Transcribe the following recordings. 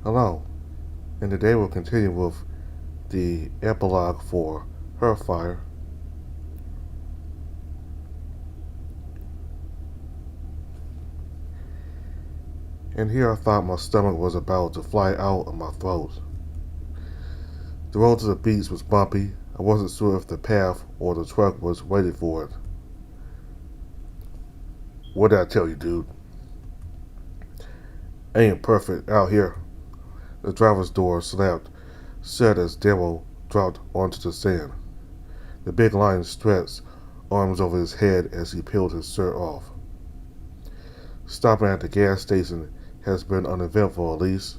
Hello, and today we'll continue with the epilogue for Hearthfire. And here I thought my stomach was about to fly out of my throat. The road to the beach was bumpy. I wasn't sure if the path or the truck was waiting for it. What did I tell you, dude? Ain't perfect out here. The driver's door slapped shut as Daryl dropped onto the sand. The big lion stretched arms over his head as he peeled his shirt off. Stopping at the gas station has been uneventful, at least.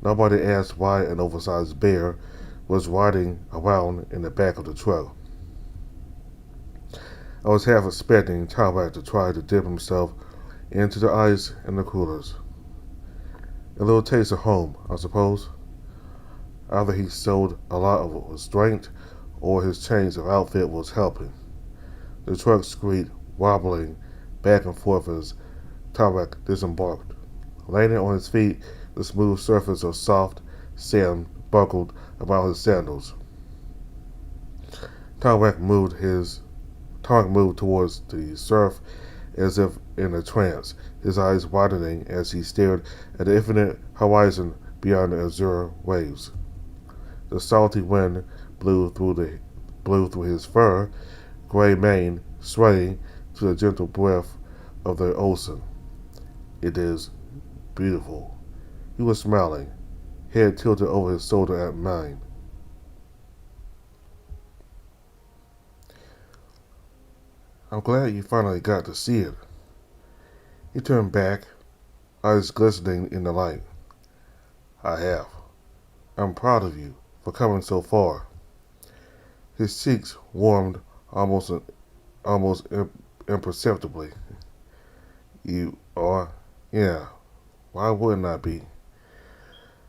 Nobody asked why an oversized bear was riding around in the back of the truck. I was half expecting Talbot to try to dip himself into the ice and the coolers. A little taste of home, I suppose. Either he showed a lot of restraint or his change of outfit was helping. The truck squeaked, wobbling back and forth as Talbot disembarked. Landing on his feet, the smooth surface of soft sand buckled around his sandals. Talbot moved towards the surf as if in a trance, his eyes widening as he stared at the infinite horizon beyond the azure waves. The salty wind blew through his fur, gray mane swaying to the gentle breath of the ocean. It is beautiful. He was smiling, head tilted over his shoulder at mine. I'm glad you finally got to see it. He turned back, eyes glistening in the light. I have. I'm proud of you for coming so far. His cheeks warmed almost imperceptibly. You are? Yeah. Why wouldn't I be?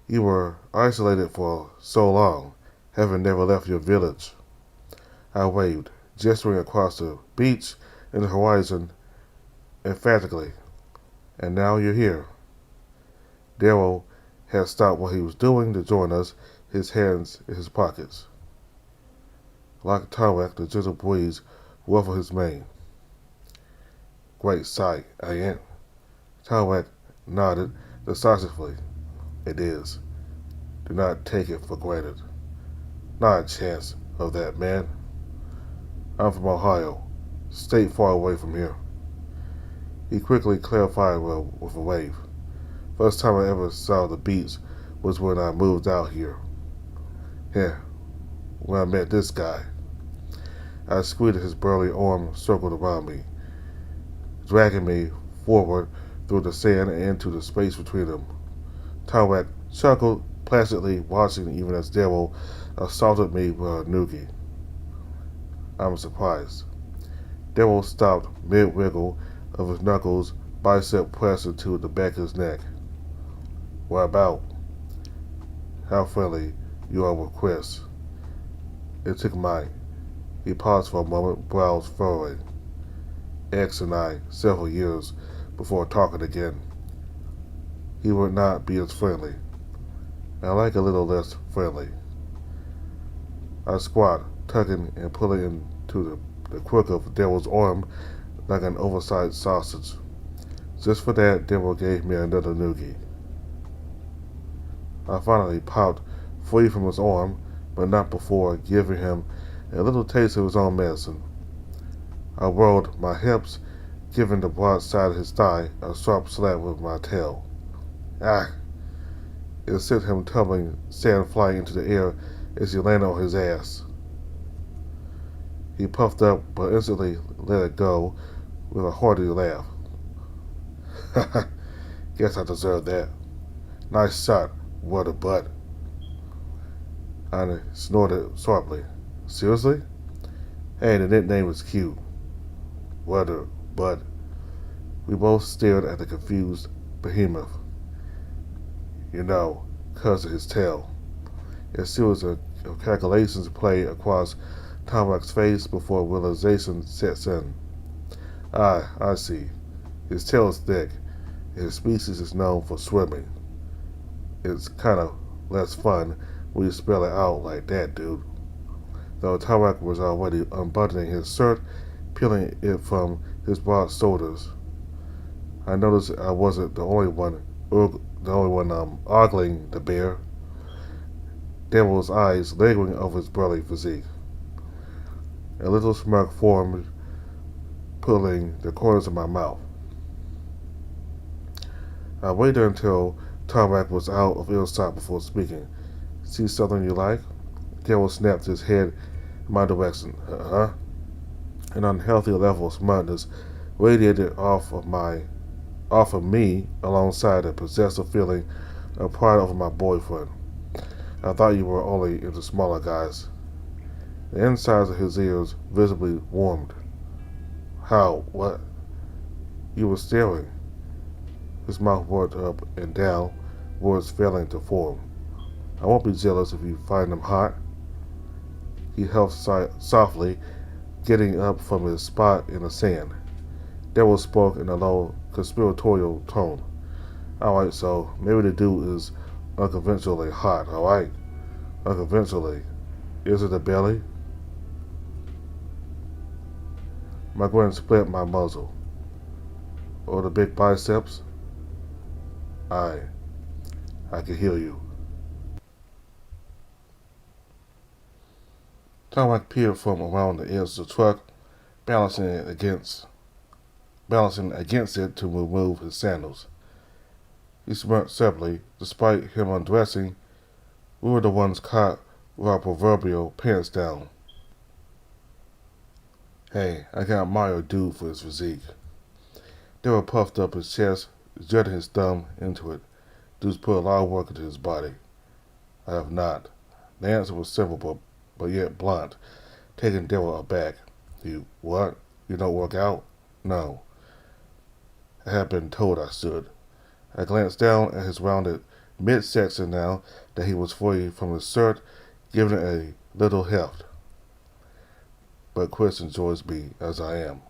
You were isolated for so long, having never left your village. I waved, gesturing across the beach and the horizon emphatically. And now you're here. Darrow had stopped what he was doing to join us, his hands in his pockets. Like Tarek, the gentle breeze ruffled his mane. Great sight, ain't it? Tarek nodded decisively. It is. Do not take it for granted. Not a chance of that, man. I'm from Ohio, state far away from here. He quickly clarified with a wave. First time I ever saw the beach was when I moved out here. Yeah, when I met this guy. I squeezed his burly arm circled around me, dragging me forward through the sand and into the space between them. Tarek chuckled placidly, watching even as Daryl assaulted me with a noogie. I'm surprised. Daryl stopped mid-wiggle of his knuckles, bicep pressed into the back of his neck. What about? How friendly you are with Chris. It took mine. He paused for a moment, brows furrowing. X and I, several years before talking again. He would not be as friendly. I like a little less friendly. I squat, tugging and pulling into the crook of Daryl's arm like an oversized sausage. Just for that, Daryl gave me another noogie. I finally popped free from his arm, but not before giving him a little taste of his own medicine. I whirled my hips, giving the broad side of his thigh a sharp slap with my tail. Ah! It sent him tumbling, sand flying into the air as he landed on his ass. He puffed up, but instantly let it go with a hearty laugh. Guess I deserve that. Nice shot, water butt. I snorted sharply. Seriously? Hey, the nickname was cute. Water butt. We both stared at the confused behemoth. You know, 'cause of his tail. A series of calculations played across Tomak's face before realization sets in. I see. His tail is thick, and his species is known for swimming. it's kind of less fun when you spell it out like that, dude. Though Tarek was already unbuttoning his shirt, peeling it from his broad shoulders. I noticed I wasn't the only one ogling the bear. Devil's eyes lingering over his burly physique. A little smirk formed, pulling the corners of my mouth. I waited until Tarmac was out of earshot before speaking. See something you like? Devil snapped his head in my direction. Huh? An unhealthy level of smartness radiated off of me alongside a possessive feeling of pride over my boyfriend. I thought you were only into smaller guys. The insides of his ears visibly warmed. How? What? You were staring. His mouth worked up and down, words failing to form. I won't be jealous if you find them hot. He huffed softly, getting up from his spot in the sand. Devil spoke in a low, conspiratorial tone. Alright, so maybe the dude is unconventionally hot, alright? Unconventionally. Is it the belly? My grin split my muzzle. Or the big biceps? I can hear you. Tarmac peered from around the edge of the truck, balancing against it to remove his sandals. He smirked separately. Despite him undressing, we were the ones caught with our proverbial pants down. Hey, I can admire a dude for his physique. Darryl puffed up his chest, jetting his thumb into it. Dude's put a lot of work into his body. I have not. The answer was simple but yet blunt, taking Darryl aback. You what? You don't work out? No. I had been told I should. I glanced down at his rounded midsection now that he was free from his shirt, giving it a little heft. But Chris enjoys me as I am.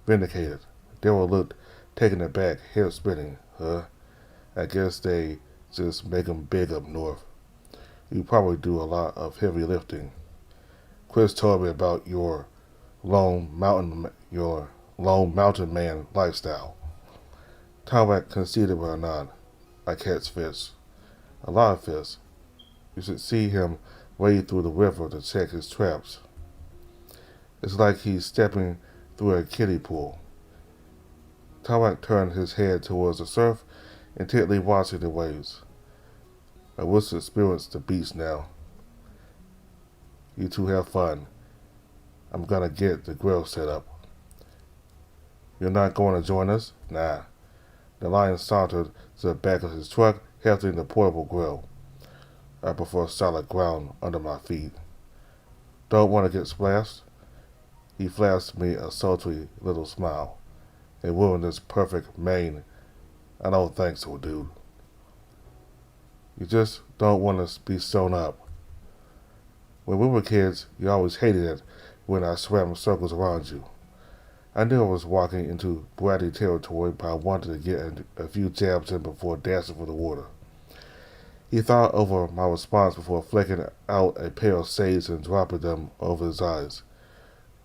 Vindicated. Darryl looked taken aback, hair spinning. Huh? I guess they just make 'em big up north. You probably do a lot of heavy lifting. Chris told me about your lone mountain man lifestyle. Tarmac conceded with a nod. I catch fish. A lot of fish. You should see him wade through the river to check his traps. It's like he's stepping through a kiddie pool. Tarmac turned his head towards the surf, intently watching the waves. I wish to experience the beach now. You two have fun. I'm gonna get the grill set up. You're not going to join us? Nah. The lion sauntered to the back of his truck, hefting the portable grill. I prefer solid ground under my feet. Don't want to get splashed? He flashed me a sultry little smile. It ruined this perfect mane. I don't think so, dude. You just don't want to be sewn up. When we were kids, you always hated it when I swam circles around you. I knew I was walking into bratty territory, but I wanted to get a few jabs in before dancing for the water. He thought over my response before flicking out a pair of shades and dropping them over his eyes.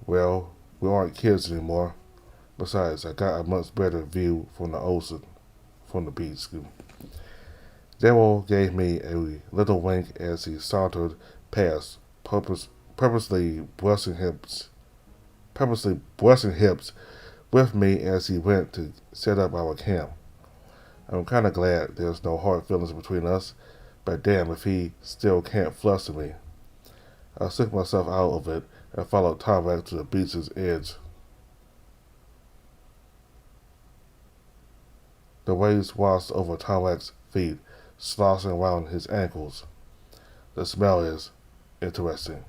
Well, we aren't kids anymore. Besides, I got a much better view from the ocean, from the beach. Daryl gave me a little wink as he sauntered past, purposely brushing hips with me as he went to set up our camp. I'm kind of glad there's no hard feelings between us, but damn if he still can't fluster me. I shook myself out of it and followed Tarmac to the beach's edge. The waves washed over Tarmac's feet, sloshing around his ankles. The smell is interesting.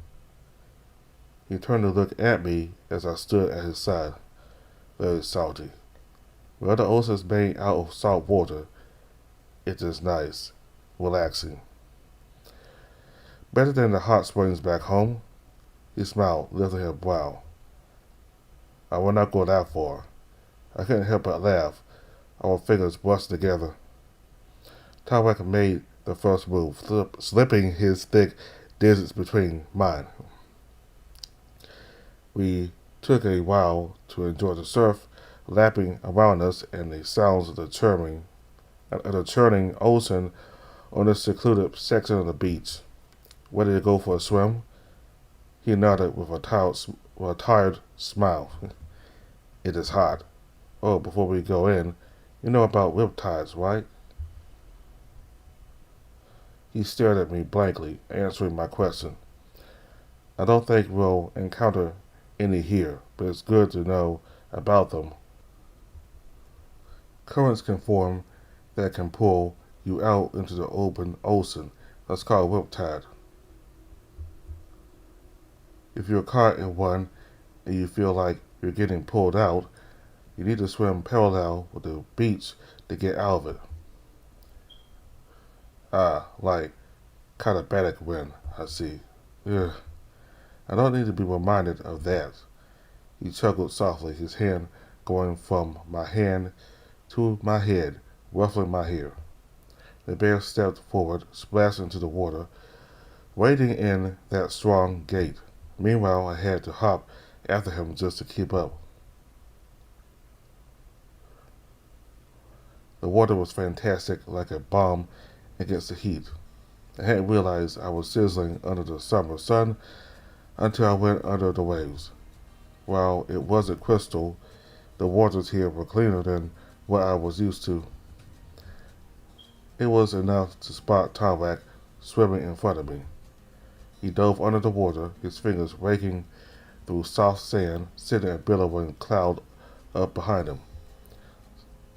He turned to look at me as I stood at his side. Very salty. Well, the ocean is made out of salt water. It is nice, relaxing. Better than the hot springs back home. He smiled, lifting his brow. I will not go that far. I couldn't help but laugh. Our fingers brushed together. Tarmac made the first move, slipping his thick digits between mine. We took a while to enjoy the surf lapping around us and the sounds of the churning ocean on this secluded section of the beach. Ready to go for a swim? He nodded with a tired smile. It is hot. Oh, before we go in, you know about riptides, right? He stared at me blankly, answering my question. I don't think we'll encounter any here, but it's good to know about them. Currents can form that can pull you out into the open ocean. That's called riptide. If you're caught in one and you feel like you're getting pulled out, you need to swim parallel with the beach to get out of it. Ah, like katabatic wind, I see. Ugh. I don't need to be reminded of that. He chuckled softly, his hand going from my hand to my head, ruffling my hair. The bear stepped forward, splashed into the water, wading in that strong gait. Meanwhile, I had to hop after him just to keep up. The water was fantastic, like a balm against the heat. I hadn't realized I was sizzling under the summer sun until I went under the waves. While it wasn't crystal, the waters here were cleaner than what I was used to. It was enough to spot Tarwak swimming in front of me. He dove under the water, his fingers raking through soft sand, sending a billowing cloud up behind him.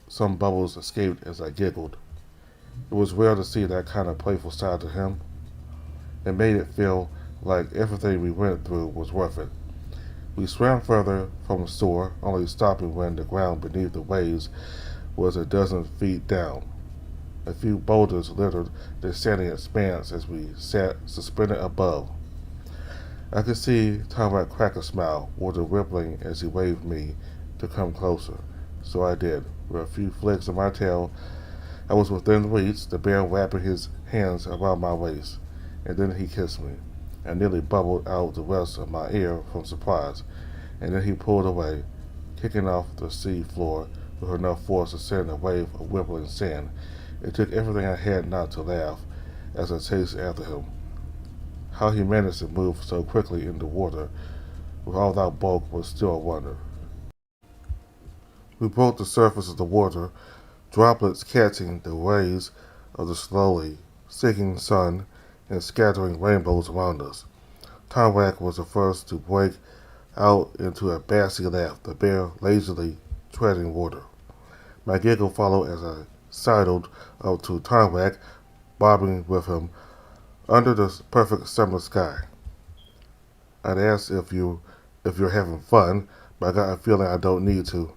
Some bubbles escaped as I giggled. It was rare to see that kind of playful side to him. It made it feel like everything we went through was worth it. We swam further from the shore, only stopping when the ground beneath the waves was a dozen feet down. A few boulders littered the sandy expanse as we sat suspended above. I could see Tarwak crack a smile, water rippling as he waved me to come closer. So I did. With a few flicks of my tail, I was within reach, the bear wrapping his hands around my waist, and then he kissed me. I nearly bubbled out the rest of my air from surprise, and then he pulled away, kicking off the sea floor with enough force to send a wave of rippling sand. It took everything I had not to laugh as I chased after him. How he managed to move so quickly in the water with all that bulk was still a wonder. We broke the surface of the water, droplets catching the rays of the slowly sinking sun and scattering rainbows around us. Tarwak was the first to break out into a bassy laugh, the bear lazily treading water. My giggle followed as I sidled up to Tarwak, bobbing with him under the perfect summer sky. I'd ask if you're having fun, but I got a feeling I don't need to.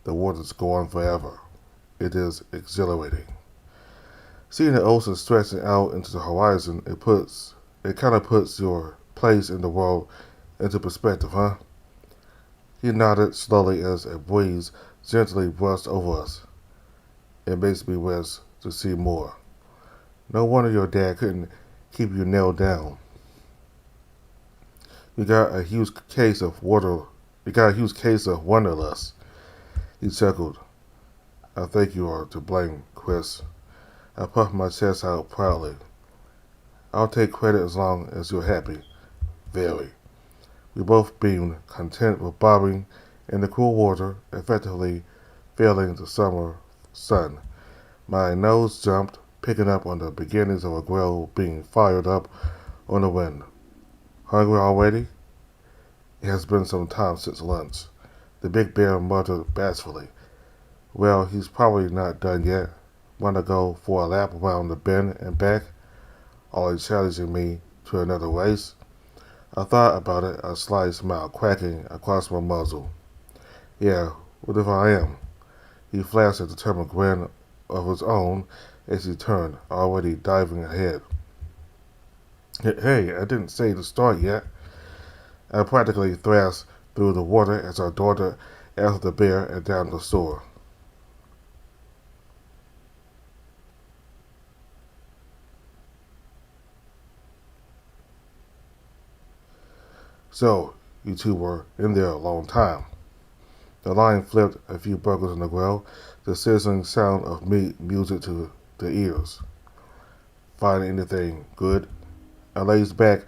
The water's going forever. It is exhilarating. Seeing the ocean stretching out into the horizon, it kind of puts your place in the world into perspective, huh? He nodded slowly as a breeze gently brushed over us. It makes me wish to see more. No wonder your dad couldn't keep you nailed down. You got a huge case of wanderlust. He chuckled. I think you are to blame, Chris. I puffed my chest out proudly. I'll take credit as long as you're happy. Very. We both beamed, content with bobbing in the cool water, effectively failing the summer sun. My nose jumped, picking up on the beginnings of a grill being fired up on the wind. Hungry already? It has been some time since lunch. The big bear muttered bashfully. Well, he's probably not done yet. Want to go for a lap around the bend and back? Always challenging me to another race? I thought about it, a slight smile cracking across my muzzle. Yeah, what if I am? He flashed a determined grin of his own as he turned, already diving ahead. Hey, I didn't say to start yet. I practically thrashed through the water as I darted after the bear and down the shore. So, you two were in there a long time. The lion flipped a few burgers on the grill, the sizzling sound of meat music to the ears. Find anything good? I lazed back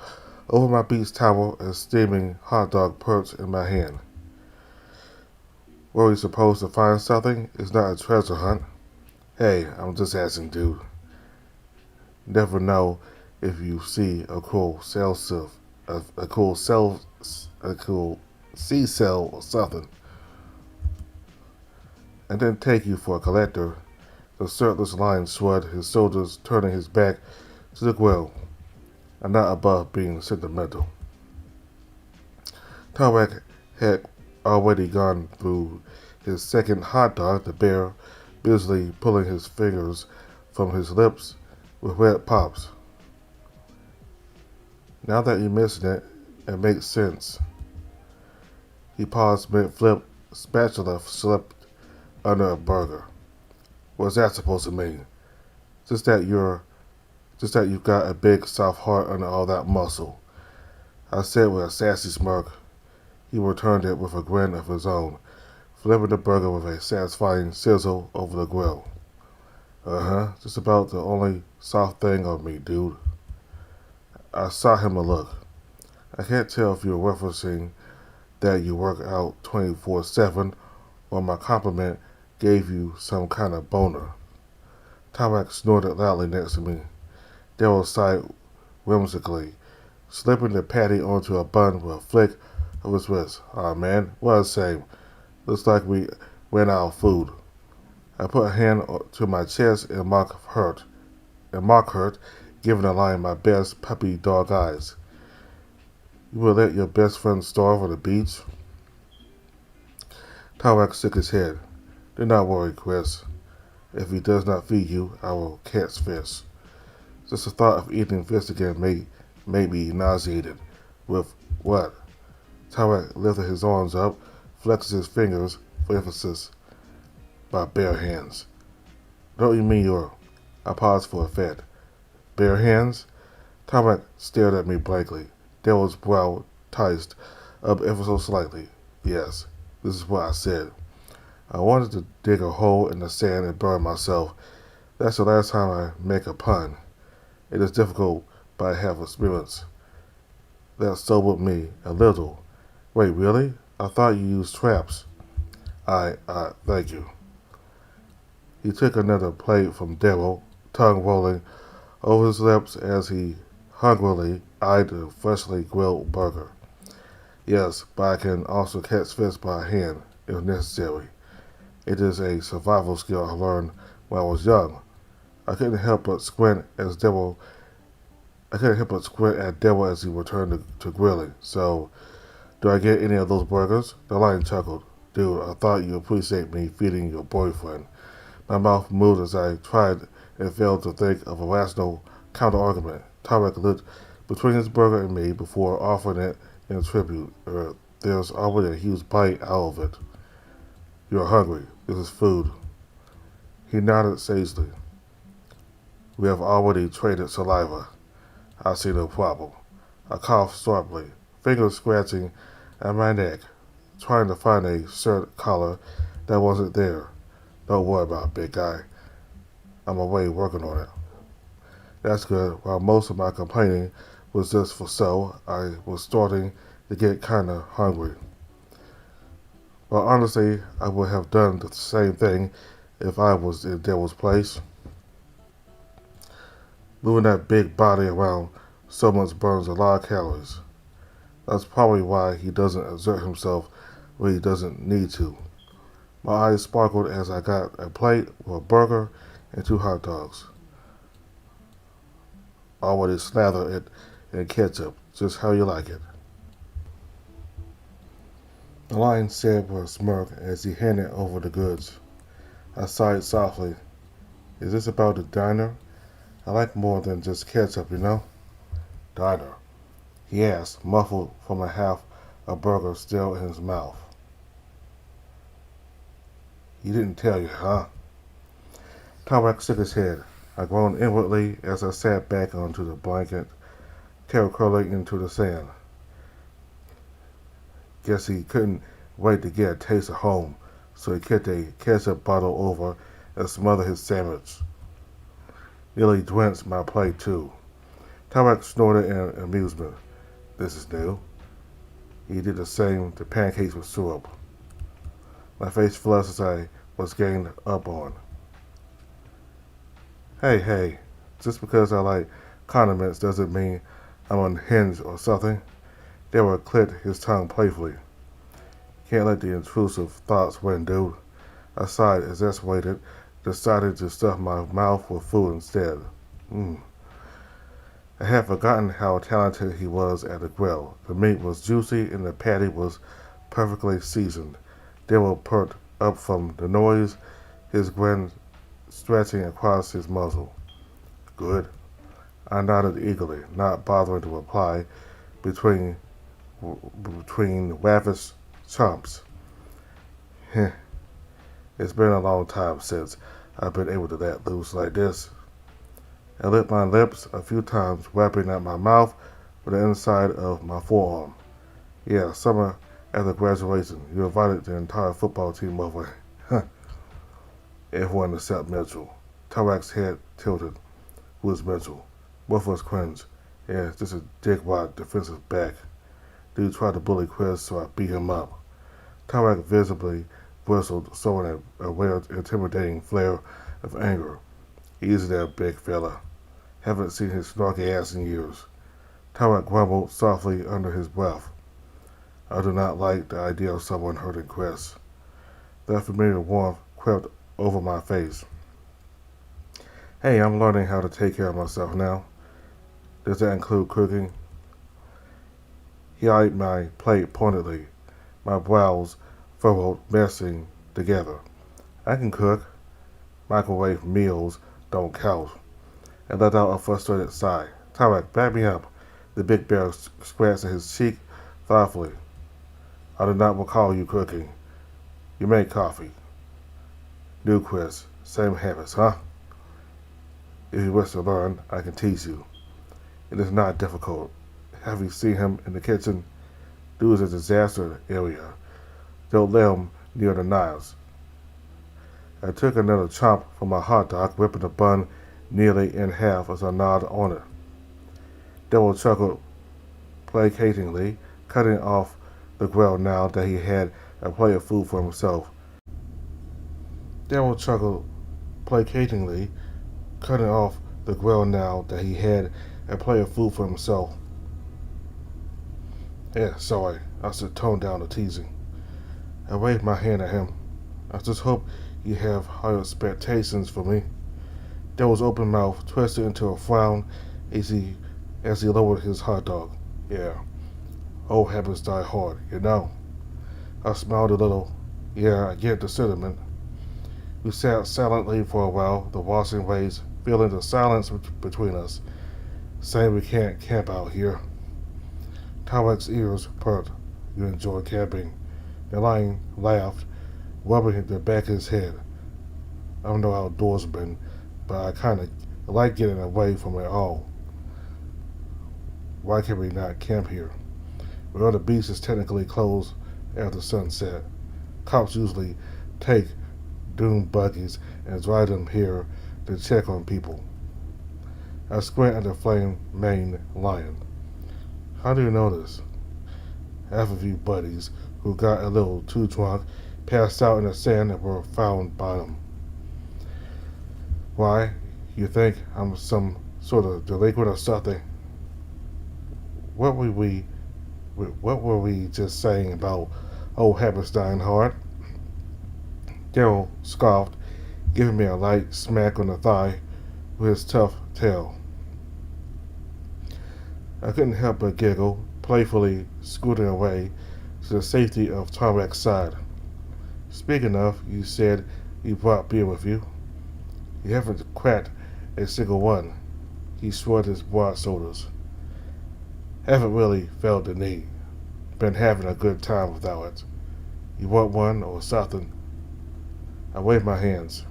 over my beach towel, a steaming hot dog perched in my hand. Were we supposed to find something? It's not a treasure hunt. Hey, I'm just asking, dude. Never know if you see a cool sea cell or something. I didn't take you for a collector. The shirtless lion shrugged, his shoulders turning his back to the grill. I'm not above being sentimental. Tarek had already gone through his second hot dog, the bear busily pulling his fingers from his lips with red pops. Now that you mention it, it makes sense. He paused mid-flip, spatula slipped under a burger. What's that supposed to mean? Just that you've got a big soft heart under all that muscle. I said with a sassy smirk. He returned it with a grin of his own, flipping the burger with a satisfying sizzle over the grill. Just about the only soft thing on me, dude. I saw him a look. I can't tell if you're referencing that you work out 24/7 or my compliment gave you some kind of boner. Tomac snorted loudly next to me. Daryl sighed whimsically, slipping the patty onto a bun with a flick of his wrist. Aw, man, what a shame. Looks like we ran out of food. I put a hand to my chest in mock hurt, giving the lion my best puppy dog eyes. You will let your best friend starve on the beach? Tarek shook his head. Do not worry, Chris. If he does not feed you, I will catch fish. Just the thought of eating fish again made me nauseated. With what? Tarek lifted his arms up, flexed his fingers for emphasis. By bare hands. Don't you mean your... I paused for effect. Bare hands? Tarek stared at me blankly. Daryl's brow ticed up ever so slightly. Yes, this is what I said. I wanted to dig a hole in the sand and burn myself. That's the last time I make a pun. It is difficult, but I have experience. That sobered me a little. Wait, really? I thought you used traps. Thank you. He took another plate from Daryl, tongue rolling over his lips as he hungrily eyed the freshly grilled burger. Yes, but I can also catch fish by hand, if necessary. It is a survival skill I learned when I was young. I couldn't help but squint at Daryl as he returned to grilling. So, do I get any of those burgers? The lion chuckled. Dude, I thought you appreciate me feeding your boyfriend. My mouth moved as I tried and failed to think of a rational counter-argument. Tarek looked between his burger and me before offering it in tribute. There's already a huge bite out of it. You're hungry. This is food. He nodded sagely. We have already traded saliva. I see no problem. I coughed sharply, fingers scratching at my neck, trying to find a shirt collar that wasn't there. Don't worry about it, big guy. I'm away working on it. That's good. While most of my complaining was just for show, I was starting to get kinda hungry. But honestly, I would have done the same thing if I was in Daryl's place. Moving that big body around so much burns a lot of calories. That's probably why he doesn't exert himself when he doesn't need to. My eyes sparkled as I got a plate with a burger and 2 hot dogs. Already slather it in ketchup, just how you like it. The lion said with a smirk as he handed over the goods. I sighed softly. Is this about the diner? I like more than just ketchup, you know? Diner? He asked, muffled from a burger still in his mouth. He didn't tell you, huh? Tarek shook his head. I groaned inwardly as I sat back onto the blanket, tail curling into the sand. Guess he couldn't wait to get a taste of home, so he kicked a ketchup bottle over and smothered his sandwich. Nearly drenched my plate, too. Tarek snorted in amusement. This is new. He did the same to pancakes with syrup. My face flushed as I was getting up on. Hey, just because I like condiments doesn't mean I'm unhinged or something. Daryl clicked his tongue playfully. Can't let the intrusive thoughts win, dude. I sighed, exasperated, decided to stuff my mouth with food instead. I had forgotten how talented he was at the grill. The meat was juicy and the patty was perfectly seasoned. Daryl perked up from the noise, his grin stretching across his muzzle. Good. I nodded eagerly, not bothering to reply between ravish chomps. It's been a long time since I've been able to let loose like this. I licked my lips a few times, wrapping up my mouth with the inside of my forearm. Yeah, summer after graduation, you invited the entire football team over. Everyone except Mitchell. Tarek's head tilted. Who is Mitchell? Both of us cringed. Yeah, just a dickwad defensive back. Dude tried to bully Chris, so I beat him up. Tarek visibly bristled, showing a weird, intimidating flare of anger. Easy there, big fella. Haven't seen his snarky ass in years. Tarek grumbled softly under his breath. I do not like the idea of someone hurting Chris. That familiar warmth crept over my face. Hey, I'm learning how to take care of myself now. Does that include cooking? He eyed my plate pointedly, my brows furrowed, messing together. I can cook. Microwave meals don't count. And let out a frustrated sigh. Tarek, back me up. The big bear scratched at his cheek thoughtfully. I do not recall you cooking. You made coffee. New Chris, same habits, huh? If you wish to learn, I can teach you. It is not difficult. Have you seen him in the kitchen? Dude is a disaster area. Don't let him near the knives. I took another chomp from my hot dog, ripping the bun nearly in half as I gnawed on it. Daryl chuckled placatingly, cutting off the grill now that he had a plate of food for himself. Daryl chuckled placatingly, cutting off the grill now that he had a plate of food for himself. Yeah, sorry, I should tone down the teasing. I waved my hand at him. I just hope you have higher expectations for me. Daryl's open mouth twisted into a frown as he lowered his hot dog. Yeah, old habits die hard, you know. I smiled a little. Yeah, I get the sentiment. We sat silently for a while, the washing rays feeling the silence between us, saying we can't camp out here. Tarek's ears perked. You enjoy camping. The lion laughed, rubbing the back of his head. I'm no outdoorsman, but I kind of like getting away from it all. Why can we not camp here? Well, the beach is technically closed after sunset. Cops usually take dune buggies and drive them here to check on people. I squinted at the flame-maned lion. How do you know this? Half of you buddies who got a little too drunk passed out in the sand and were found by them. Why? You think I'm some sort of delinquent or something? What were we just saying about old habits dying hard? Daryl scoffed, giving me a light smack on the thigh with his tough tail. I couldn't help but giggle, playfully scooting away to the safety of Tarek's side. Speaking of, you said you brought beer with you. You haven't cracked a single one. He shrugged his broad shoulders. Haven't really felt the need. Been having a good time without it. You want one or something? I waved my hands.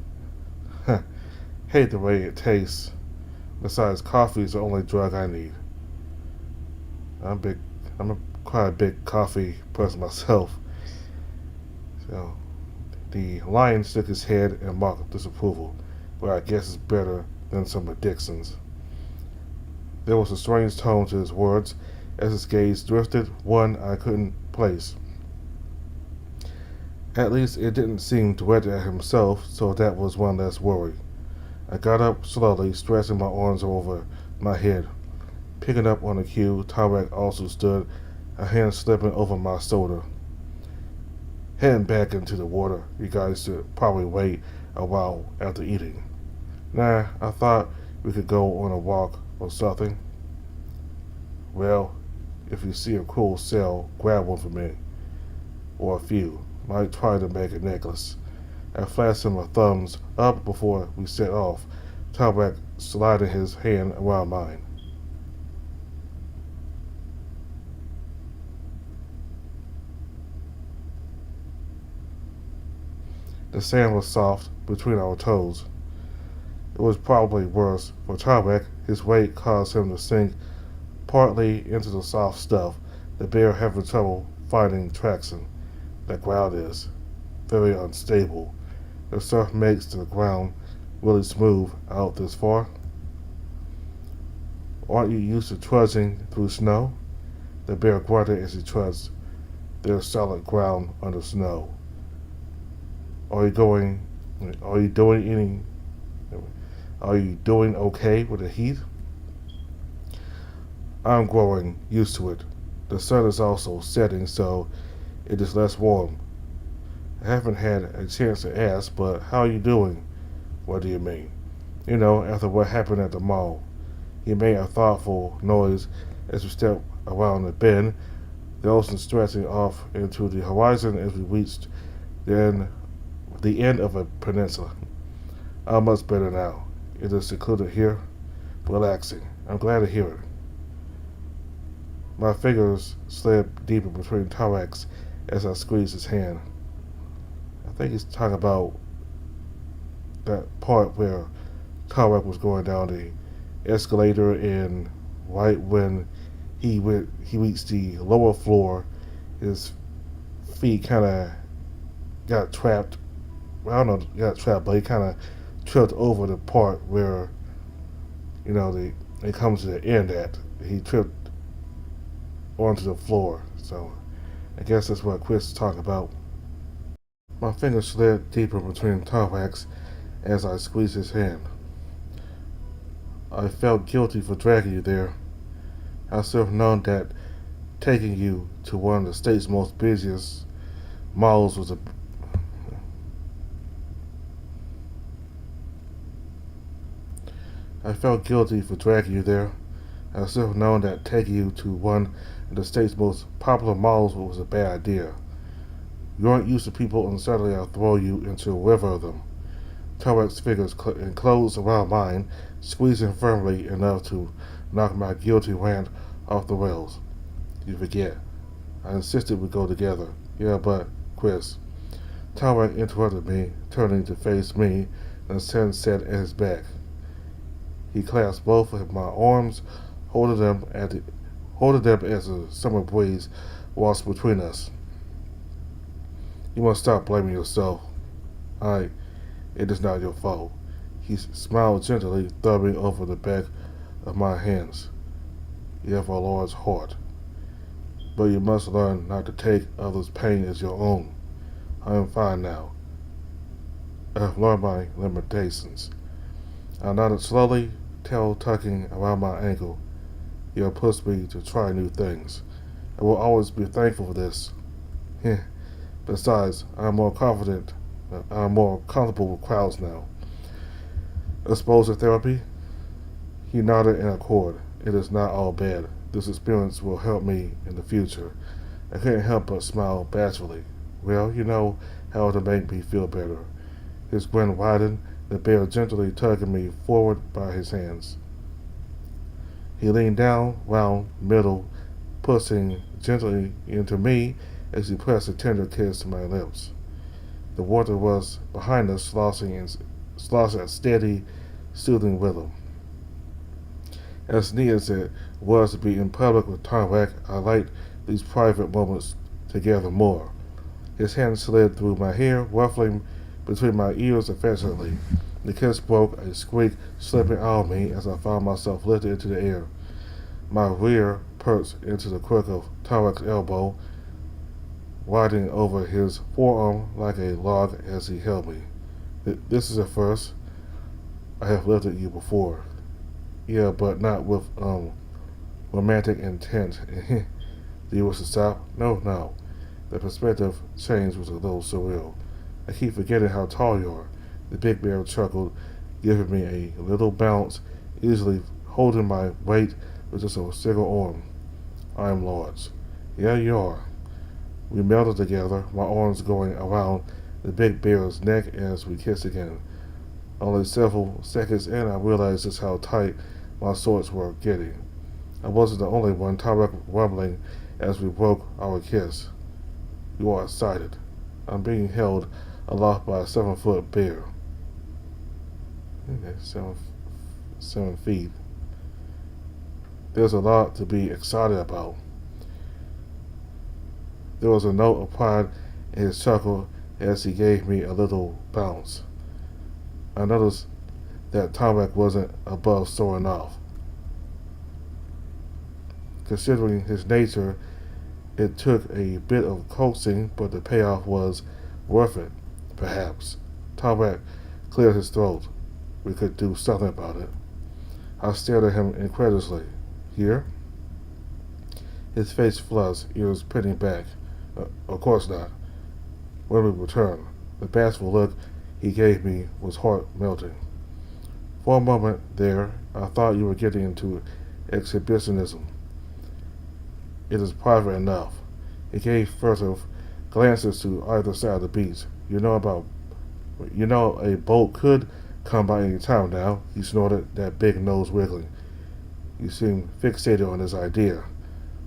Hate the way it tastes. Besides, coffee is the only drug I need. I'm a quite a big coffee person myself. So the lion shook his head and mocked disapproval, but I guess it's better than some of Dixon's. There was a strange tone to his words as his gaze drifted one I couldn't place. At least it didn't seem directed at himself, so that was one less worry. I got up slowly, stretching my arms over my head. Picking up on the cue, Tarek also stood, a hand slipping over my shoulder. Heading back into the water, you guys should probably wait a while after eating. Nah, I thought we could go on a walk or something. Well, if you see a cool shell, grab one for me. Or a few. Might try to make a necklace. I flashed him a thumbs up before we set off, Tarek sliding his hand around mine. The sand was soft between our toes. It was probably worse for Tarek. His weight caused him to sink partly into the soft stuff, the bear having trouble finding traction. The ground is very unstable. The surf makes the ground really smooth out this far. Aren't you used to trudging through snow? The bear grunted as he trudged. There's solid ground under snow. Are you doing okay with the heat? I'm growing used to it. The sun is also setting, so it is less warm. I haven't had a chance to ask, but how are you doing? What do you mean? You know, after what happened at the mall. He made a thoughtful noise as we stepped around the bend, the ocean stretching off into the horizon as we reached the end of a peninsula. I'm much better now. It is secluded here, relaxing. I'm glad to hear it. My fingers slid deeper between Tarek's as I squeezed his hand. I think he's talking about that part where Tarek was going down the escalator, and right when he reached the lower floor, his feet kind of got trapped. Well, I don't know, got trapped, but he kind of tripped over the part where, it comes to the end at. He tripped onto the floor. So I guess that's what Chris is talking about. My fingers slid deeper between Tarek's as I squeezed his hand. I felt guilty for dragging you there. I should have known that taking you to one of the state's most busiest malls was a I felt guilty for dragging you there. I should have known that taking you to one of the state's most popular malls was a bad idea. You aren't used to people, and suddenly I'll throw you into a river of them. Tarek's fingers enclosed around mine, squeezing firmly enough to knock my guilty rant off the rails. You forget. I insisted we go together. Yeah, but, Chris. Tarek interrupted me, turning to face me, and sun set at his back. He clasped both of my arms, holding them as a summer breeze waltzed between us. You must stop blaming yourself. It is not your fault. He smiled gently, thumbing over the back of my hands. You have a large heart, but you must learn not to take others' pain as your own. I am fine now. I have learned my limitations. I nodded slowly, tail tucking around my ankle. You have pushed me to try new things. I will always be thankful for this. Besides, I'm more comfortable with crowds now. Exposure therapy? He nodded in accord. It is not all bad. This experience will help me in the future. I couldn't help but smile bashfully. Well, you know how to make me feel better. His grin widened, the bear gently tugging me forward by his hands. He leaned down, round, middle, pushing gently into me as he pressed a tender kiss to my lips. The water was behind us, sloshing at steady, soothing rhythm. As neat as it was to be in public with Tarek, I liked these private moments together more. His hand slid through my hair, ruffling between my ears affectionately. The kiss broke, a squeak slipping out of me as I found myself lifted into the air. My rear perched into the crook of Tarek's elbow, riding over his forearm like a log as he held me. This is a first. I have lifted you before. Yeah, but not with, romantic intent. Do you wish to stop? No. The perspective change was a little surreal. I keep forgetting how tall you are. The big bear chuckled, giving me a little bounce, easily holding my weight with just a single arm. I am large. Yeah, you are. We melted together, my arms going around the big bear's neck as we kissed again. Only several seconds in, I realized just how tight my swords were getting. I wasn't the only one, Tarek rumbling as we broke our kiss. You are excited. I'm being held aloft by a 7-foot bear. Okay, 7 feet. There's a lot to be excited about. There was a note of pride in his chuckle as he gave me a little bounce. I noticed that Tarek wasn't above soaring off. Considering his nature, it took a bit of coaxing, but the payoff was worth it, perhaps. Tarek cleared his throat. We could do something about it. I stared at him incredulously. Here? His face flushed, ears pinning back. Of course not. When we returned, the bashful look he gave me was heart-melting. For a moment there, I thought you were getting into exhibitionism. It is private enough. He gave furtive glances to either side of the beach. You know a boat could come by any time now, he snorted, that big nose wiggling. You seem fixated on this idea.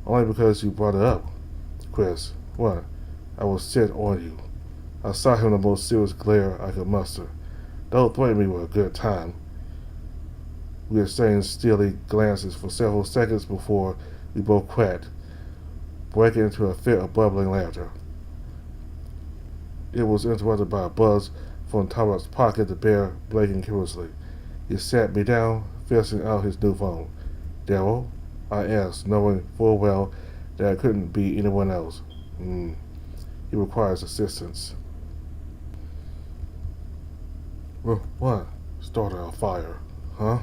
Only because you brought it up. Chris, what? I will sit on you. I saw him the most serious glare I could muster. Don't threaten me with a good time. We exchanged steely glances for several seconds before we both cracked, breaking into a fit of bubbling laughter. It was interrupted by a buzz from Tarek's pocket, the bear blinking curiously. He sat me down, fishing out his new phone. Daryl? I asked, knowing full well that it couldn't be anyone else. He requires assistance. What? Started a fire. Huh?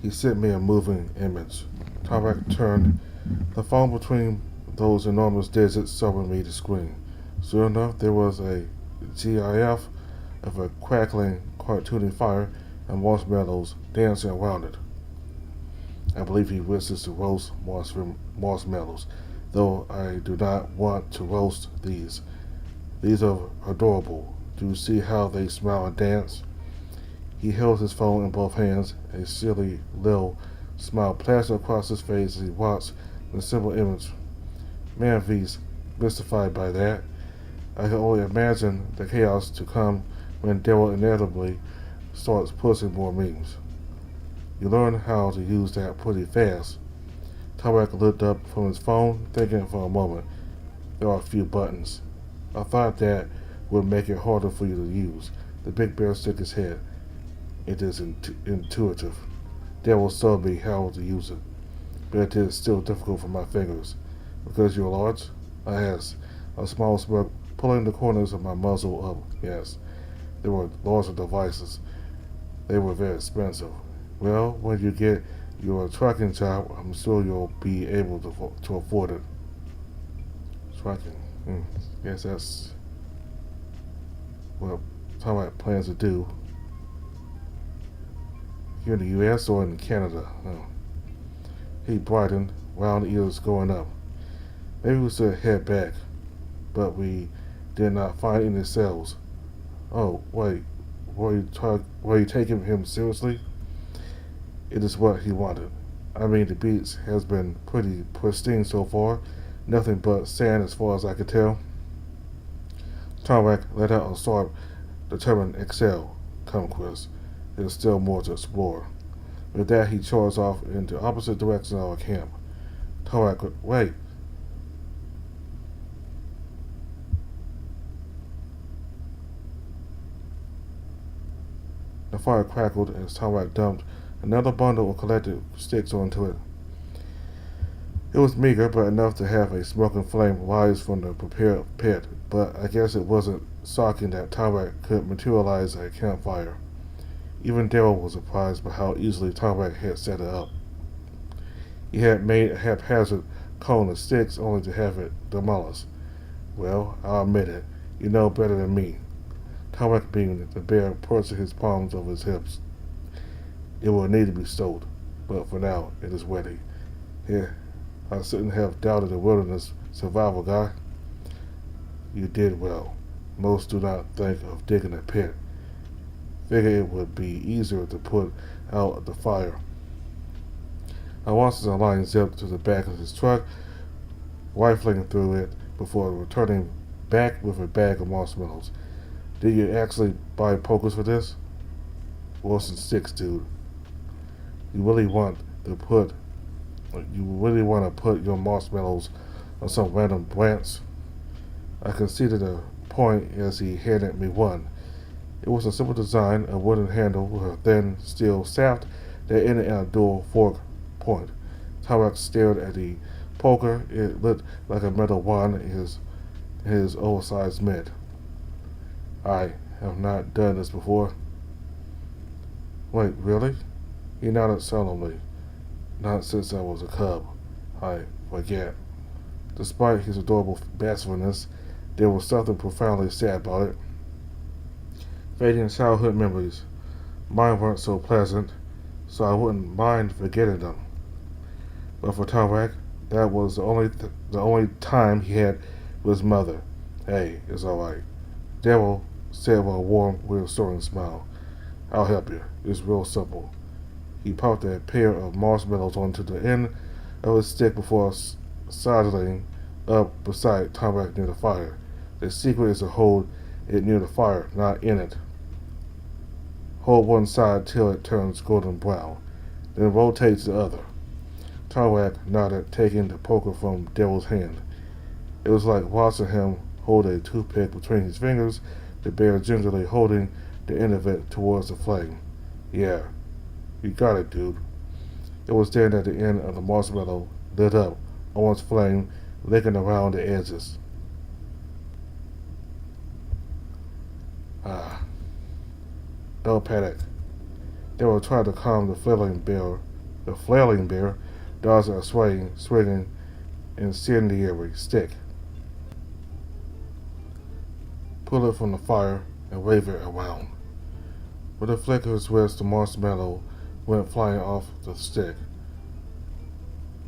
He sent me a moving image. Tarek turned the phone between those enormous digits, showing me the screen. Sure enough, there was a GIF of a crackling, cartoony fire and marshmallows dancing around it. I believe he wishes to roast marshmallows, though I do not want to roast these. These are adorable. Do you see how they smile and dance? He held his phone in both hands, a silly little smile plastered across his face as he watched the simple image. Man V's mystified by that. I can only imagine the chaos to come when Daryl inevitably starts pushing more memes. You learn how to use that pretty fast. Tarek looked up from his phone, thinking for a moment. There are a few buttons. I thought that would make it harder for you to use. The big bear shook his head. It is intuitive. Daryl showed me how to use it, but it is still difficult for my fingers. Because you're large? I asked, a small smirk pulling the corners of my muzzle up. Yes, there were larger devices. They were very expensive. Well, when you get your trucking job, I'm sure you'll be able to afford it. Trucking. Yes, that's what Tarek plans to do. Here in the U.S. or in Canada? Oh. He brightened, round ears going up. Maybe we should head back, but we did not find any cells. Oh, wait, were you taking him seriously? It is what he wanted. I mean, the beach has been pretty pristine so far. Nothing but sand as far as I could tell. Tarek let out a sharp, determined exhale. Come, Chris. There's still more to explore. With that, he charged off into opposite direction of our camp. Tarek, wait. The fire crackled as Tarmac dumped another bundle of collected sticks onto it. It was meager, but enough to have a smoking flame rise from the prepared pit, but I guess it wasn't shocking that Tarmac could materialize a campfire. Even Daryl was surprised by how easily Tarmac had set it up. He had made a haphazard cone of sticks only to have it demolished. Well, I'll admit it, you know better than me. Tarmac beamed, the bear pursing his palms over his hips. It will need to be stowed, but for now, it is ready. Here, I shouldn't have doubted the wilderness survival guy. You did well. Most do not think of digging a pit. Figure it would be easier to put out the fire. I watched as the line zipped to the back of his truck, rifling through it before returning back with a bag of marshmallows. Did you actually buy pokers for this? Wilson 6, dude. You really want to put your marshmallows on some random branch? I conceded a point as he handed me one. It was a simple design, a wooden handle with a thin steel shaft that ended in a dual fork point. Tarek stared at the poker. It looked like a metal wand in his oversized mitt. I have not done this before. Wait, really? He nodded solemnly. Not since I was a cub. I forget. Despite his adorable bashfulness, there was something profoundly sad about it. Fading childhood memories. Mine weren't so pleasant, so I wouldn't mind forgetting them. But for Tarek, that was the only time he had with his mother. Hey, it's all right. Daryl said with a warm, reassuring smile. I'll help you. It's real simple. He popped a pair of marshmallows onto the end of his stick before sidling up beside Tarek near the fire. The secret is to hold it near the fire, not in it. Hold one side till it turns golden brown, then rotate the other. Tarek nodded, taking the poker from Daryl's hand. It was like watching him hold a toothpick between his fingers, the bear gingerly holding the end of it towards the flame. Yeah, you got it, dude. It was then that the end of the marshmallow lit up, orange flame licking around the edges. Don't panic. They were trying to calm the flailing bear. The flailing bear dodged a swinging incendiary stick. Pull it from the fire and wave it around. With a flick of his wrist, the marshmallow went flying off the stick.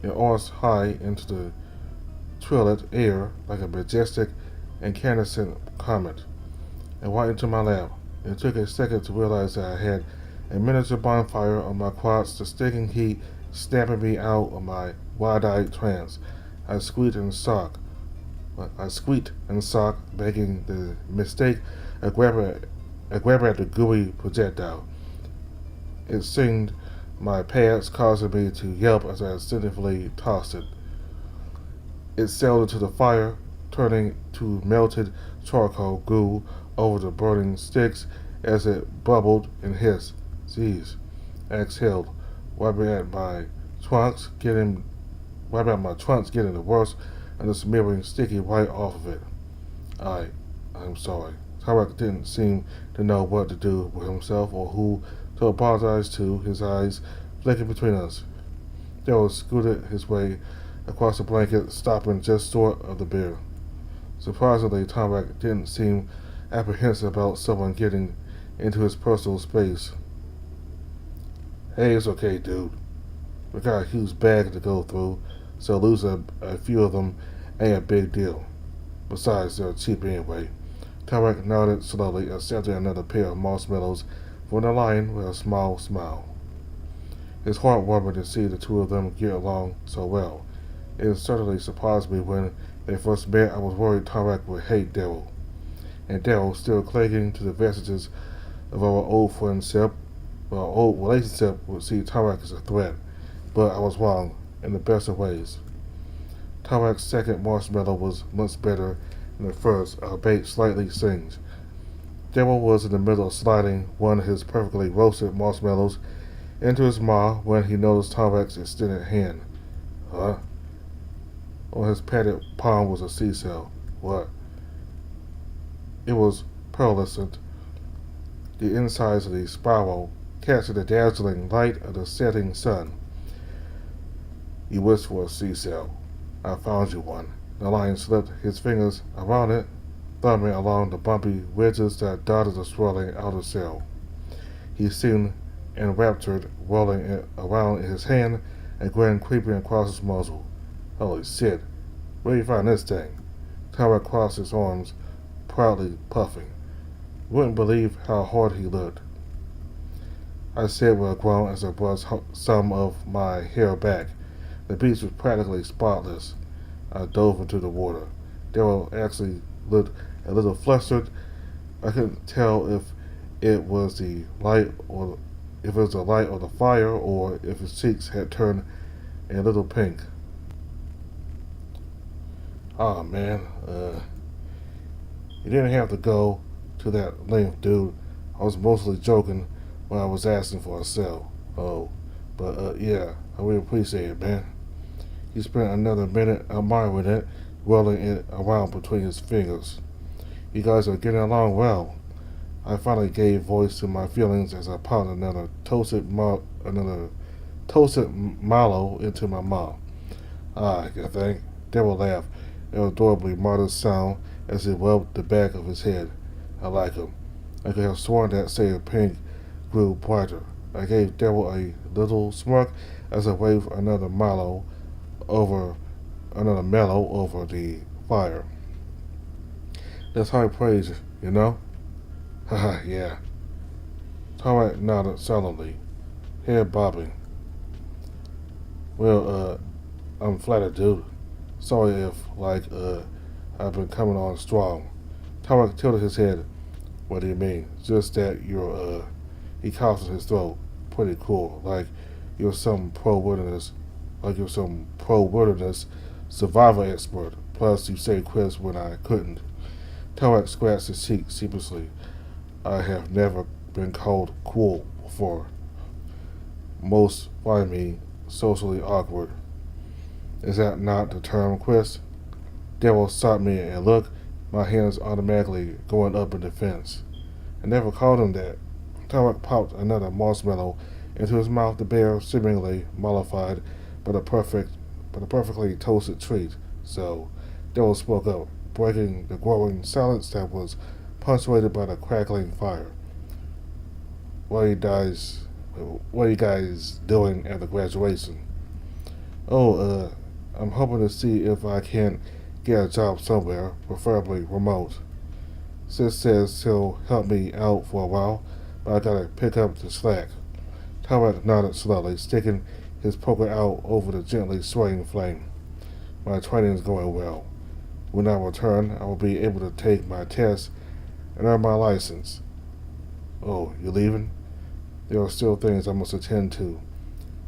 It arced high into the twilit air like a majestic incandescent comet, and right into my lap. It took a second to realize that I had a miniature bonfire on my quads, the stinging heat snapping me out of my wide-eyed trance. I squeaked and socked, making the mistake of grabbing at the gooey projectile. It singed my pads, causing me to yelp as I instinctively tossed it. It sailed into the fire, turning to melted charcoal goo over the burning sticks as it bubbled and hissed. Jeez, I exhaled, wiping at my trunks, getting the worst and the smearing sticky right off of it. I'm sorry. Tarek didn't seem to know what to do with himself or who to apologize to, his eyes flicking between us. Daryl scooted his way across the blanket, stopping just short of the bear. Surprisingly, Tarek didn't seem apprehensive about someone getting into his personal space. Hey, it's okay, dude. We got a huge bag to go through, so losing a few of them ain't a big deal. Besides, they're cheap anyway. Tarek nodded slowly, accepting another pair of marshmallows from the lion with a small smile. His heart warmed to see the two of them get along so well. It certainly surprised me when they first met. I was worried Tarek would hate Daryl. And Daryl, still clinging to the vestiges of our old relationship, would see Tarek as a threat. But I was wrong, in the best of ways. Tarek's second marshmallow was much better than the first, albeit slightly singed. Devil was in the middle of sliding one of his perfectly roasted marshmallows into his maw when he noticed Tarek's extended hand. Huh? On his padded palm was a seashell. What? It was pearlescent. The insides of the spiral catching the dazzling light of the setting sun. He wished for a seashell. I found you one. The lion slipped his fingers around it, thumbing along the bumpy wedges that dotted the swirling outer shell. He seemed enraptured, rolling it around in his hand, a grin creeping across his muzzle. Holy shit, where you find this thing? Tarek crossed his arms, proudly puffing. Wouldn't believe how hard he looked. I said with a groan as I brushed some of my hair back. The beach was practically spotless. I dove into the water. Daryl actually looked a little flustered. I couldn't tell if it was the light or the fire, or if his cheeks had turned a little pink. Oh man, you didn't have to go to that length, dude. I was mostly joking when I was asking for a cell. Oh, but yeah, I really appreciate it, man. He spent another minute admiring it, rolling it around between his fingers. You guys are getting along well. I finally gave voice to my feelings as I pounded another toasted mallow into my mouth. Ah, I think. Devil laughed, an adorably modest sound as he rubbed the back of his head. I like him. I could have sworn that shade of pink grew brighter. I gave Devil a little smirk as I waved another mallow over the fire. That's high praise, you know? Haha, yeah. Tarek nodded solemnly, head bobbing. Well, I'm flattered, dude. Sorry if, I've been coming on strong. Tarek tilted his head. What do you mean? Just that you're, he coughed in his throat. Pretty cool. Like you're some pro-wilderness survival expert. Plus, you saved Chris when I couldn't. Tarek scratched his cheek sheepishly. I have never been called cool before. Most find me socially awkward. Is that not the term, Chris? Devil shot me a look, my hands automatically going up in defense. I never called him that. Tarek popped another marshmallow into his mouth, the bear seemingly mollified by the perfectly toasted treat. So, Devil spoke up, breaking the growing silence that was punctuated by the crackling fire. What are you guys doing at the graduation? Oh, I'm hoping to see if I can't get a job somewhere, preferably remote. Sis says he'll help me out for a while, but I gotta pick up the slack. Tarek nodded slowly, sticking his poker out over the gently swaying flame. My training's going well. When I return, I will be able to take my test and earn my license. Oh, you leaving? There are still things I must attend to.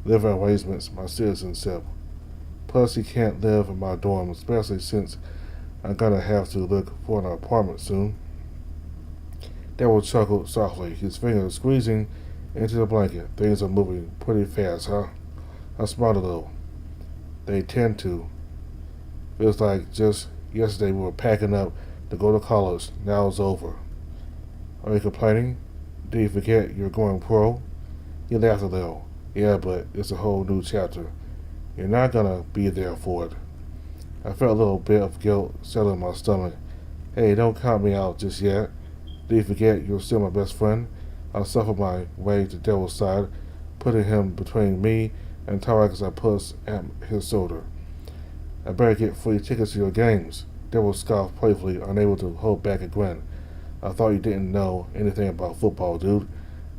Living arrangements, my citizenship. Plus, he can't live in my dorm, especially since I'm gonna have to look for an apartment soon. Daryl chuckled softly, his fingers squeezing into the blanket. Things are moving pretty fast, huh? I smiled a little. They tend to. Feels like just yesterday we were packing up to go to college. Now it's over. Are you complaining? Did you forget you're going pro? He laughed a little. Yeah, but it's a whole new chapter. You're not gonna be there for it. I felt a little bit of guilt settle in my stomach. Hey, don't count me out just yet. Did you forget you're still my best friend? I suffered my way to Devil's side, putting him between me and Tarek as I pushed at his shoulder. I better get free tickets to your games. Devil scoffed playfully, unable to hold back a grin. I thought you didn't know anything about football, dude.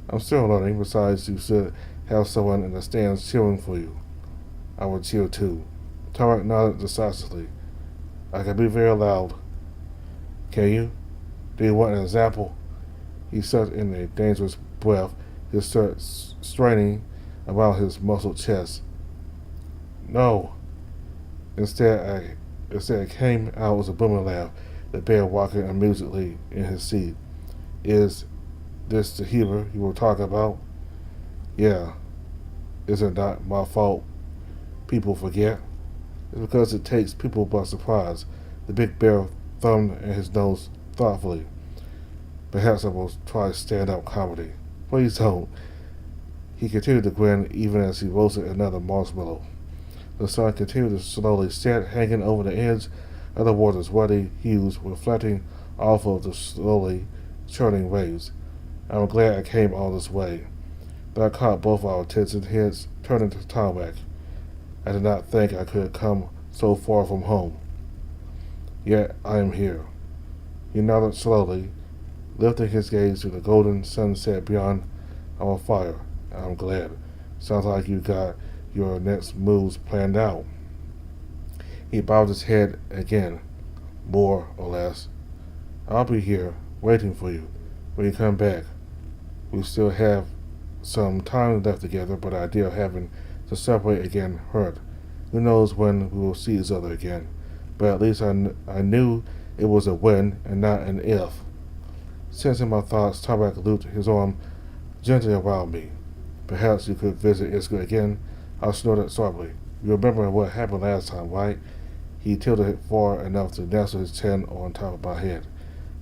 I'm still learning. Besides, you should have someone in the stands cheering for you. I would cheer too. Tarek nodded decisively. I can be very loud. Can you? Do you want an example? He sucked in a dangerous breath, his shirt straining around his muscled chest. No. Instead, it came out as a booming laugh, the bear rocking amusedly in his seat. Is this the healer you were talking about? Yeah, is it not my fault people forget? It's because it takes people by surprise. The big bear thumbed at his nose thoughtfully. Perhaps I will try stand-up comedy. Please don't. He continued to grin even as he roasted another marshmallow. The sun continued to slowly set, hanging over the edge of the water's ruddy hues, reflecting off of the slowly churning waves. I'm glad I came all this way. That caught both our attention, heads turning to Tarmac. I did not think I could come so far from home. Yet I am here. He nodded slowly, lifting his gaze to the golden sunset beyond our fire. I'm glad. Sounds like you got your next moves planned out. He bowed his head again, more or less. I'll be here, waiting for you, when you come back. We still have some time left together, but the idea of having to separate again hurt. Who knows when we will see each other again? But at least I knew it was a when and not an if. Sensing my thoughts, Tarmac looped his arm gently around me. Perhaps you could visit Iska again. I snorted sharply. You remember what happened last time, right? He tilted it far enough to nestle his chin on top of my head.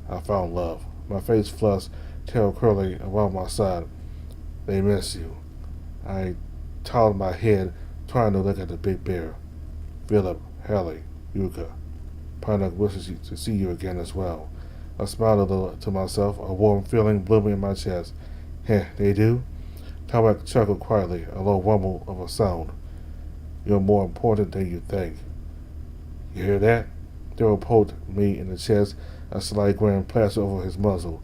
I found love. My face flushed, tail curling around my side. They miss you. I towered my head, trying to look at the big bear. Philip, Hallie, Yuka. Pine wishes to see you again as well. I smiled a little to myself, a warm feeling blooming in my chest. Heh, they do? Tarmac chuckled quietly, a low rumble of a sound. You're more important than you think. You hear that? Daryl poked me in the chest, a slight grin plastered over his muzzle.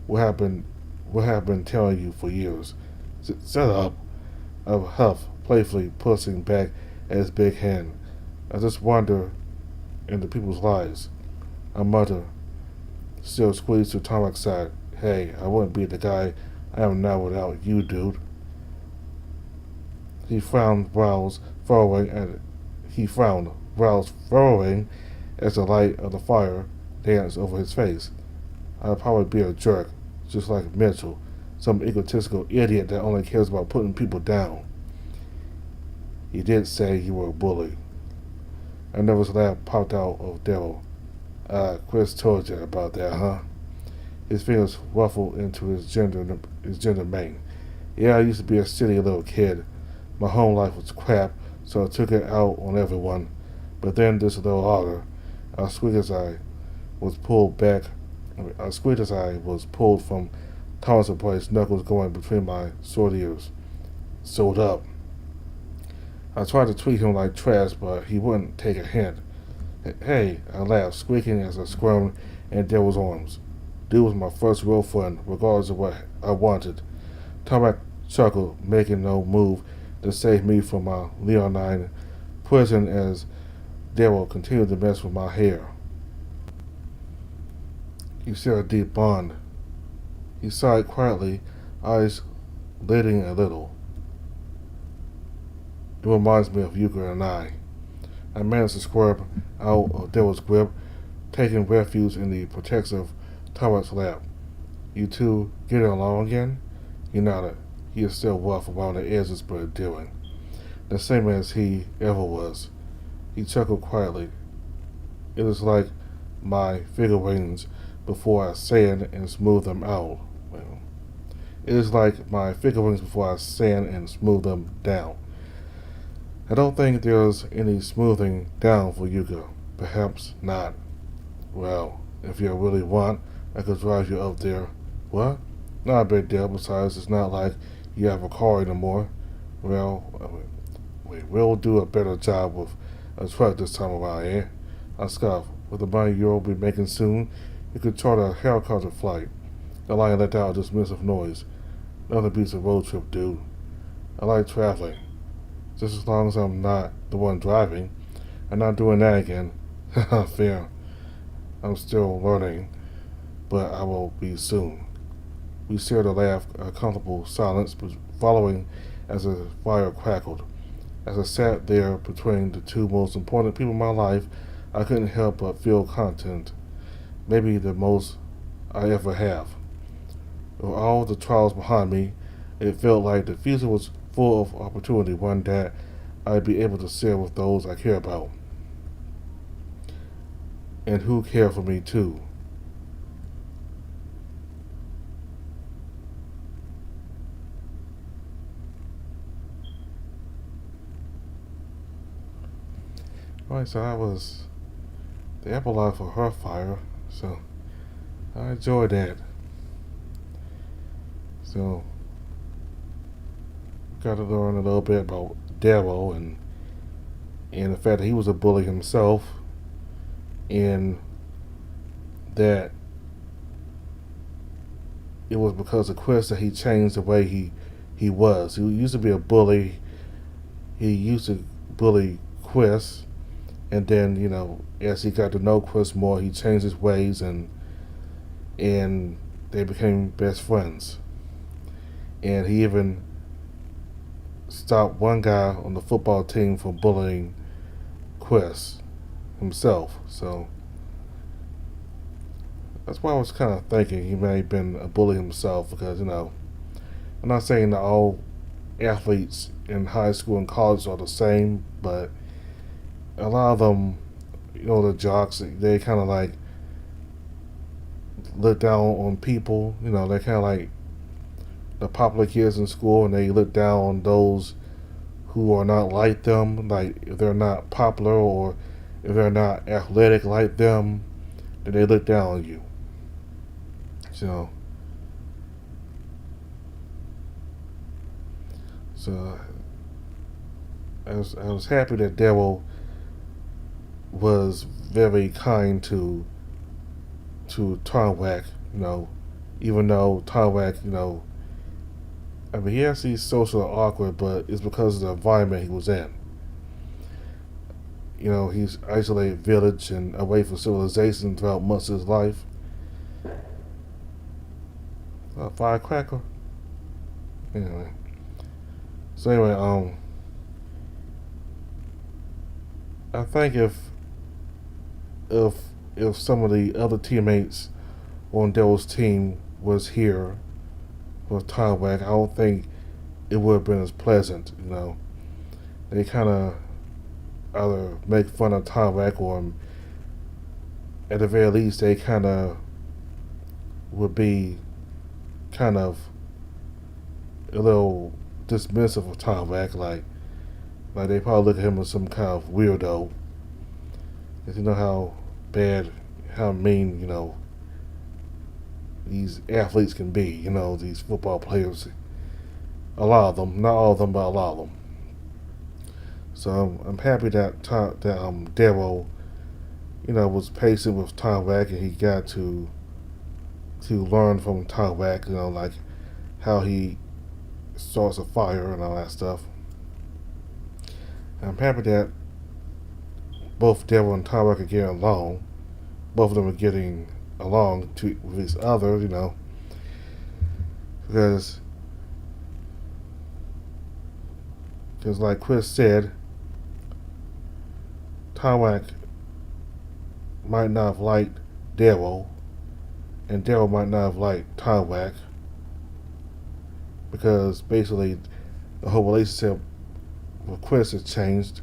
What have been telling you for years? Shut up. I huffed, playfully pushing back at his big hand. I just wander into people's lives. I muttered, still squeezed to Tarmac's side. Hey, I wouldn't be the guy I am now without you, dude. He frowned, brows furrowing as the light of the fire danced over his face. I'd probably be a jerk, just like Mitchell, some egotistical idiot that only cares about putting people down. He did say you were a bully. A nervous laugh popped out of Daryl. Chris told you about that, huh? His fingers ruffled into his gender mane. Yeah, I used to be a silly little kid. My home life was crap, so I took it out on everyone. But then this little otter, I squeaked as I was pulled from Thomas' place, knuckles going between my short ears. Sewed up. I tried to treat him like trash, but he wouldn't take a hint. Hey, I laughed, squeaking as I squirmed in Daryl's arms. Dude was my first real friend, regardless of what I wanted. Tarmac chuckled, making no move to save me from my leonine prison as Daryl continued to mess with my hair. You share a deep bond. He sighed quietly, eyes lidding a little. It reminds me of Yuka and I. I managed to squirm out of Daryl's grip, taking refuge in the protective Tarmac's lap. You two getting along again? He nodded. He is still rough around the edges, but endearing. The same as he ever was. He chuckled quietly. It is like my figurines before I sand and smooth them out. It is like my figurines before I sand and smooth them down. I don't think there's any smoothing down for Yuka. Perhaps not. Well, if you really want, I could drive you up there. What? Not a big deal. Besides, it's not like you have a car anymore. Well, we'll do a better job with a truck this time around, eh? I scoffed. With the money you'll be making soon, you could charter a helicopter flight. The lion let out a dismissive noise. Nothing beats a road trip, dude. I like traveling. Just as long as I'm not the one driving. I'm not doing that again. Fair. I'm still learning, but I will be soon. We shared a comfortable silence, following as the fire crackled. As I sat there between the two most important people in my life, I couldn't help but feel content. Maybe the most I ever have. With all the trials behind me, it felt like the future was full of opportunity, one that I'd be able to share with those I care about and who care for me too. Alright, so that was the epilogue for Hearthfire. So I enjoyed that. So got to learn a little bit about Daryl and the fact that he was a bully himself, and that it was because of Chris that he changed the way he was. He used to be a bully. He used to bully Chris, and then as he got to know Chris more, he changed his ways, and they became best friends. And he even stopped one guy on the football team from bullying Chris himself. So that's why I was kind of thinking he may have been a bully himself, because I'm not saying that all athletes in high school and college are the same, but a lot of them, the jocks, they kind of like look down on people. They're kind of like the popular kids in school, and they look down on those who are not like them. Like if they're not popular or if they're not athletic like them, then they look down on you. So I was happy that Daryl was very kind to Tarwack, even though Tarwack, I mean, yes, he's social and awkward, but it's because of the environment he was in. He's isolated village and away from civilization throughout much of his life. Firecracker. Anyway. So anyway, I think if some of the other teammates on Daryl's team was here with Tarwack, I don't think it would have been as pleasant. They kind of either make fun of Tarwack, or at the very least, they kind of would be kind of a little dismissive of Tarwack, like they probably look at him as some kind of weirdo. Because how bad, how mean, these athletes can be, these football players. A lot of them, not all of them, but a lot of them. So I'm happy that Daryl, was patient with Tarwack, and he got to learn from Tarwack, like how he starts a fire and all that stuff. I'm happy that both Daryl and Tarwack are getting along. Both of them are getting along with each other, because like Chris said, Tarwack might not have liked Daryl, and Daryl might not have liked Tarwack, because basically the whole relationship with Chris has changed.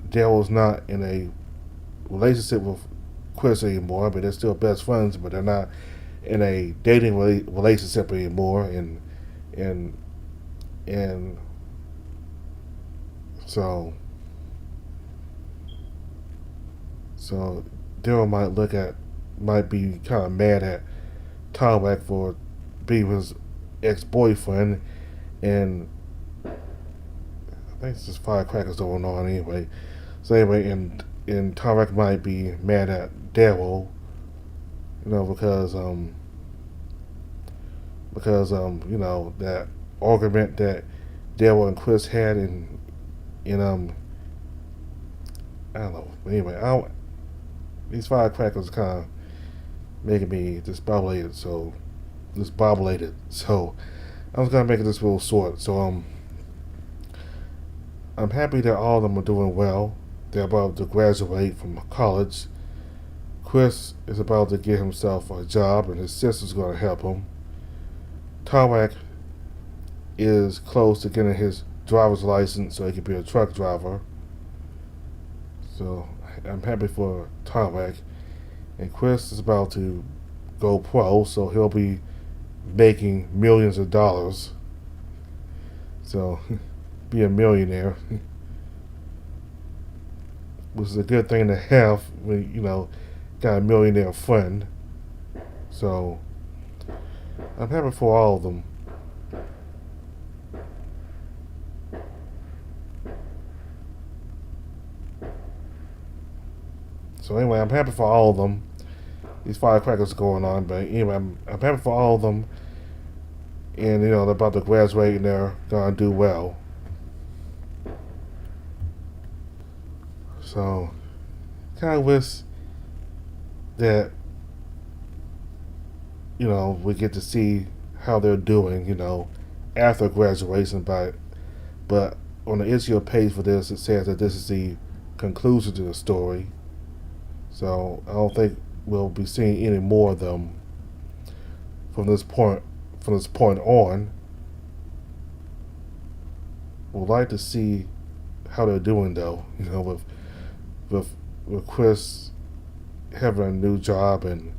Daryl's not in a relationship with Chris anymore. I mean, they're still best friends, but they're not in a dating relationship anymore. And so Daryl might be kind of mad at Tarwack for being his ex-boyfriend, and I think it's just firecrackers going on anyway. So anyway, and Tarek might be mad at Daryl, because that argument that Daryl and Chris had in I don't know. Anyway, these firecrackers kind of making me disbobulated. So I was gonna make this real short. So I'm happy that all of them are doing well. They're about to graduate from college. Chris is about to get himself a job, and his sister's going to help him. Tarmac is close to getting his driver's license so he can be a truck driver. So I'm happy for Tarmac. And Chris is about to go pro, so he'll be making millions of dollars. So be a millionaire, which is a good thing to have when got a millionaire friend. So I'm happy for all of them. So anyway, I'm happy for all of them. These firecrackers going on, but anyway, I'm happy for all of them. And they're about to graduate and they're gonna do well. So kind of wish that we get to see how they're doing, after graduation. But on the issue page for this, it says that this is the conclusion to the story. So I don't think we'll be seeing any more of them from this point on. We'd like to see how they're doing though, with Chris having a new job and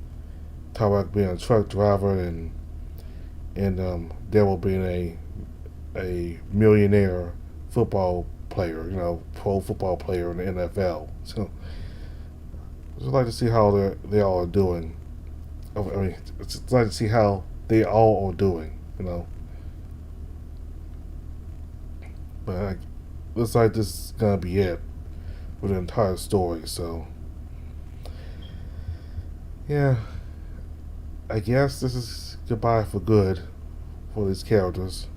Tarek being a truck driver and Daryl being a millionaire football player, pro football player in the NFL. So I'd like to see how they all are doing. I mean, I'd like to see how they all are doing, But looks like this is gonna be it for the entire story. So yeah, I guess this is goodbye for good for these characters.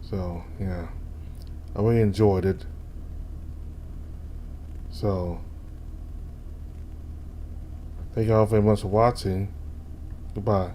So yeah, I really enjoyed it. So thank you all very much for watching. Goodbye.